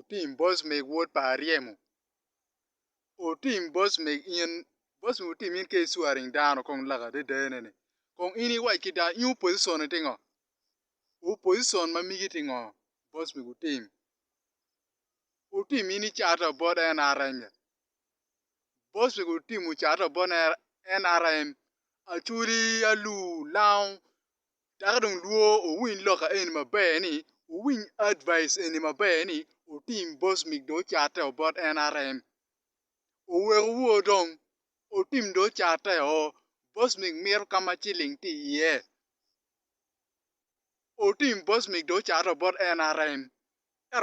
team boss make word pariemo. O team boss make in boss mu team in ke suaring down kong laga de denene. Kong ini wai kita you position tingo. O position ma migi tingo boss me team. O team ini chata board NRM. Boss me team mu chata board NRM. Achuri alu lao. Takadong luo o win loka eni mabeni. O win advice eni mabeni. O team boss me do chata board NRM. O wewu dong. O team do chata o boss me mir kama chilling ti ye. O team boss me do chata board NRM.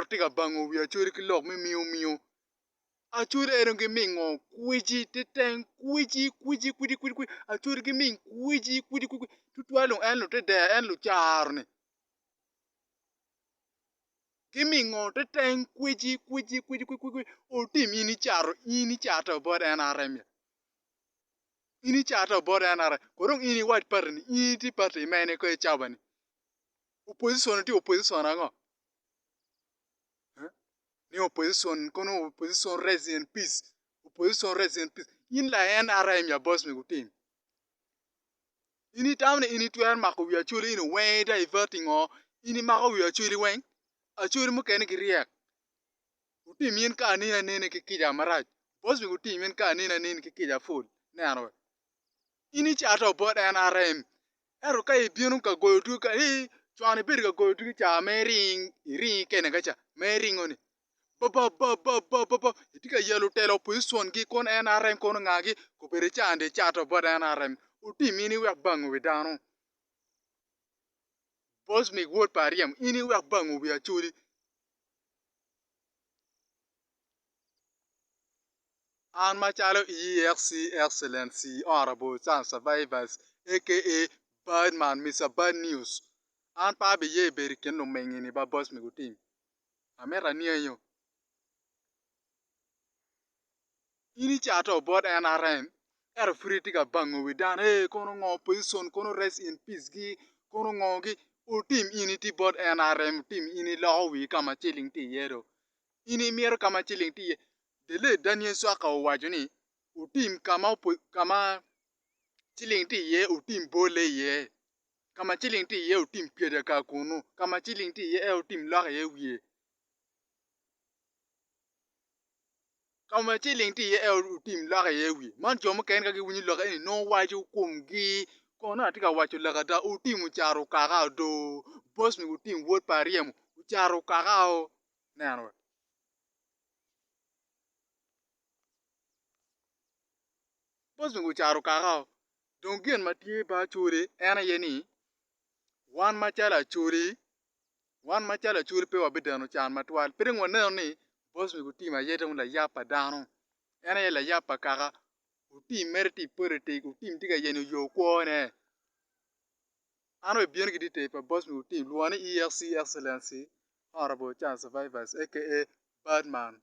Tiga bango wi achuri ki lok mi miu. Achuri erong ki mingo kuiji titeng kuiji. Achuri ki ming kuiji. Tutualong enlo te de enlo charne. Ki mingo titeng kuiji. O team ini chata board NRM. Ini chata board NRM. Korong ini white party ini ti party mene ko chabani. Opposition ango. Ni opposition kono opposition rest in peace. Opposition rest in peace. In la NRM ya boss me team. Ini tamne ini tuer mako wi achuli ini wen diverting o ini mako wi achuli wen. Achuli mo kene ki riak. Team yin ka ni na nene ki kija maraj. Boss me team yin ka ni na nene ki kija food. Ne anwe. Ini chato bot NRM. Ero ka ibionu ka goyo tu ka chwani bir ka goyo tu cha me ring kene gacha me ring oni. Baba. Itika yellow tail opposition ki kon NRM kon ngagi ko bere chande chato bod NRM. Uti mini wek bang we dano. Boss me word pariam ini wek bang we achuri. An machalo EXC Excellency Honorable Chance Survivors aka Birdman Mr. Bad News. An pa be ye beri ken no mengini ba boss me team. Amera niyo. Ini chato board NRM. Ero free tiga bango we dan. Kono ngo position, kono rest in peace gi. Kono ngo gi. O team ini ti board NRM. Team ini lawi kama chilling ti yedo. Ini miero kama chilling ti ye. Dele Daniel Swaka o wajuni. O team kama chilling ti ye. O team bole ye. Kama chilling ti ye. O team pieda kakunu. Kama chilling ti ye. O team laga ye wiye. Kama chilling ti ye team laga yewi. Man jomo ken kaki wini laga ini no waju kumgi. Kona tika waju laga da team ucharu kaga do. Boss mi team word pariem ucharu kaga o. Nanwa. Boss mi ucharu kaga o. Dongen mati ba churi ena yeni. Wan machala churi pe wabidano chan matwal. Piring wana ni. Boss mi team ayete la yapa dano. Ena ye la yapa kaga. Team merti purity. Team tiga yeni yo kuone. Ano bien gidi te pa boss mi team. Luani EXC Excellency. Honorable Chance Survivors aka Birdman.